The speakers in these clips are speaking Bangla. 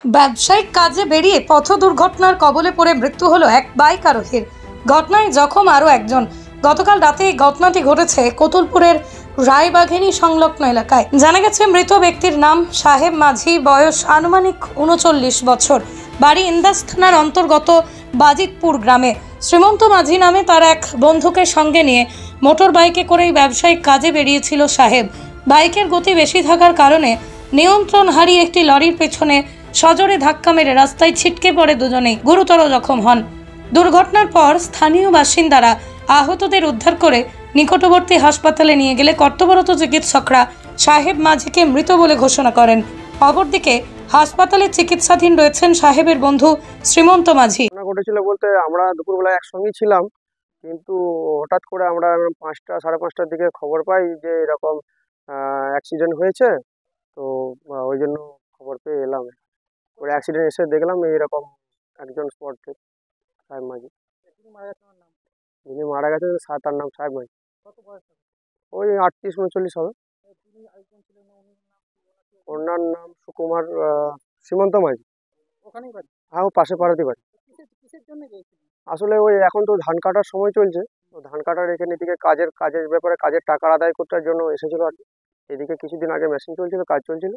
ব্যবসায়িক কাজে বেরিয়ে পথ দুর্ঘটনার কবলে পড়ে মৃত্যু হলো এক বাইক আরোহীর। ঘটনায় জখম আরও একজন। গতকাল রাতে এই ঘটনাটি ঘটেছে কতুলপুরের রায়বাঘিনী সংলগ্ন এলাকায়। জানা গেছে মৃত ব্যক্তির নাম সাহেব মাঝি, বয়স আনুমানিক ৩৯ বছর, বাড়ি ইন্দাস থানার অন্তর্গত বাজিতপুর গ্রামে। শ্রীমন্ত মাঝি নামে তার এক বন্ধুকে সঙ্গে নিয়ে মোটর বাইকে করেই ব্যবসায়িক কাজে বেরিয়েছিল সাহেব। বাইকের গতি বেশি থাকার কারণে নিয়ন্ত্রণ হারিয়ে একটি লরির পেছনে সজোরে ধাক্কা মেরে রাস্তায় ছিটকে পড়ে দুজনেই গুরুতর জখম হন। দুর্ঘটনার পর স্থানীয় বাসিন্দারা আহতদের উদ্ধার করে নিকটবর্তী হাসপাতালে নিয়ে গেলে কর্তব্যরত চিকিৎসকরা সাহেব মাঝিকে মৃত বলে ঘোষণা করেন। অপরদিকে হাসপাতালে চিকিৎসাধীন রয়েছেন সাহেবের বন্ধু শ্রীমন্ত মাঝি। ঘটেছিল বলতে আমরা দুপুরবেলা একসঙ্গেই ছিলাম, কিন্তু হঠাৎ করে আমরা 5টা সাড়ে 5টার দিকে খবর পাই যে এরকম অ্যাক্সিডেন্ট হয়েছে। তো ওই জন্য খবর পেয়ে এলাম। ওই অ্যাক্সিডেন্ট এসে দেখলাম এইরকম একজন স্পট থেকে সাহেব মাঝি। যিনি মারা গেছেন তার নাম সাহেব মাঝি। ওই 38-39 হবে। ওনার নাম সুকুমার শ্রীমন্ত মাঝি। হ্যাঁ, ও পাশে পাড়াতে বাড়ি। আসলে ওই এখন তো ধান কাটার সময় চলছে, তো ধান কাটার এখানে এদিকে কাজের ব্যাপারে কাজের টাকা আদায় করতে জন্য এসেছিল আর কি। এদিকে কিছুদিন আগে মেশিন চলছিল, কাজ চলছিল।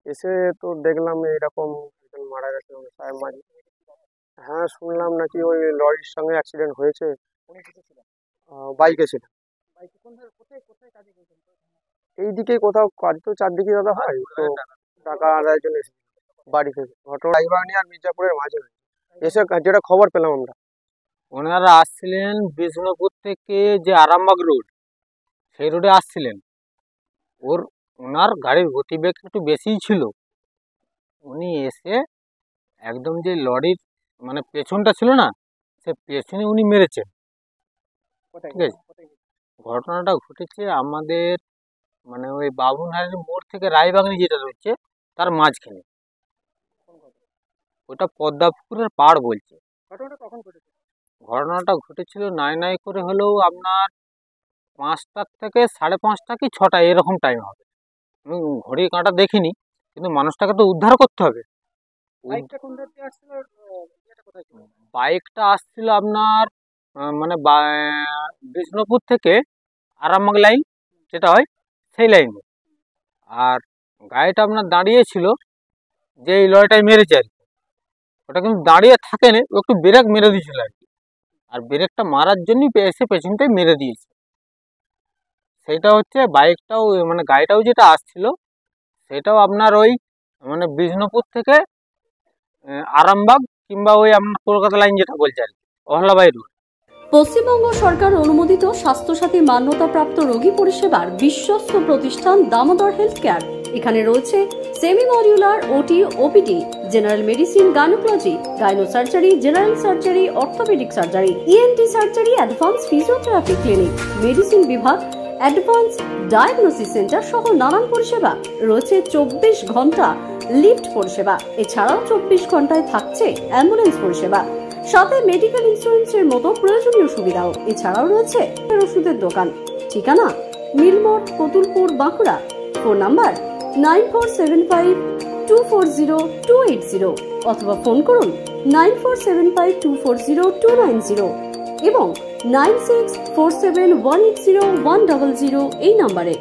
এসে তো দেখলাম এরকম একজন মারা গেছে সাহেব মাঝি। হ্যাঁ, শুনলাম নাকি ওই লরির সঙ্গে অ্যাক্সিডেন্ট হয়েছে। বাইকে ছিল। এইদিকে কোথাও কাজ তো চারদিকে দাদা হয়, তো টাকা আদায়ের জন্য বাড়ি থেকে ঘটনা রায়বাঘিনী আর মির্জাপুরের মাঝে এসে যেটা খবর পেলাম আমরা। ওনারা আসছিলেন বিষ্ণুপুর থেকে যে আরামবাগ রোড, সেই রোডে আসছিলেন। ওনার গাড়ির গতিবেগ একটু বেশিই ছিল। উনি এসে একদম যে লরির মানে পেছনটা ছিল না, সে পেছনে উনি মেরেছেন। ঠিক আছে, ঘটনাটা ঘটেছে আমাদের মানে ওই বাবুনহারের মোড় থেকে রায়বাঘিনী যেটা রয়েছে তার মাঝখানে। ওটা পদ্মাপুকুরের পাড় বলছে। ঘটনাটা ঘটেছিল নাই করে হলেও আপনার 5টা থেকে 5:30 কি 6টা এরকম টাইম হবে। আমি ঘড়ি কাঁটা দেখিনি, কিন্তু মানুষটাকে তো উদ্ধার করতে হবে। বাইকটা আসছিল আপনার মানে বিষ্ণুপুর থেকে আরামবাগ লাইন যেটা হয় সেই লাইনে। আর গাড়িটা আপনার দাঁড়িয়েছিল যে এই লরিটাই মেরেছে আর কি। ওটা কিন্তু দাঁড়িয়ে থাকেনি, ও একটু ব্রেক মেরে দিয়েছিল আর কি। আর ব্রেকটা মারার জন্যই এসে পেছনটাই মেরে দিয়েছে। সেইটা হচ্ছে বাইকটাও মানে গাড়িটাও যেটা আসছিল সেটাও আপনার ওই মানে বিষ্ণুপুর থেকে আরামবাগ কিংবা ওই আপনার কলকাতা লাইন যেটা বলছে আর কি, অহলাবাই রোড। পশ্চিমবঙ্গ সরকার অনুমোদিত স্বাস্থ্যসাথী মান্যতাপ্রাপ্ত রোগী পরিষেবার বিশ্বস্ত প্রতিষ্ঠান দামোদর হেলথ কেয়ার। এখানে রয়েছে semi modular OT, OPD, general medicine, gynaecology, gynae surgery, general surgery, orthopaedic surgery, ENT surgery, advance physiotherapy clinic, medicine বিভাগ, অ্যাডভান্স ডায়াগনোসিস সেন্টার সহ নানান পরিষেবা রয়েছে। 24 ঘন্টা লিফট পরিষেবা, এছাড়াও 24 ঘন্টায় থাকছে অ্যাম্বুলেন্স পরিষেবা, সাথে মেডিকেল ইন্স্যুরেন্সের মতো প্রয়োজনীয় সুবিধাও। এছাড়াও রয়েছে ওষুধের দোকান। ঠিকানা মিলমোড়, কতুলপুর, বাঁকুড়া। ফোন নাম্বার 9475240280 অথবা ফোন করুন 9475240290 এবং 9647180100 এই নাম্বারে।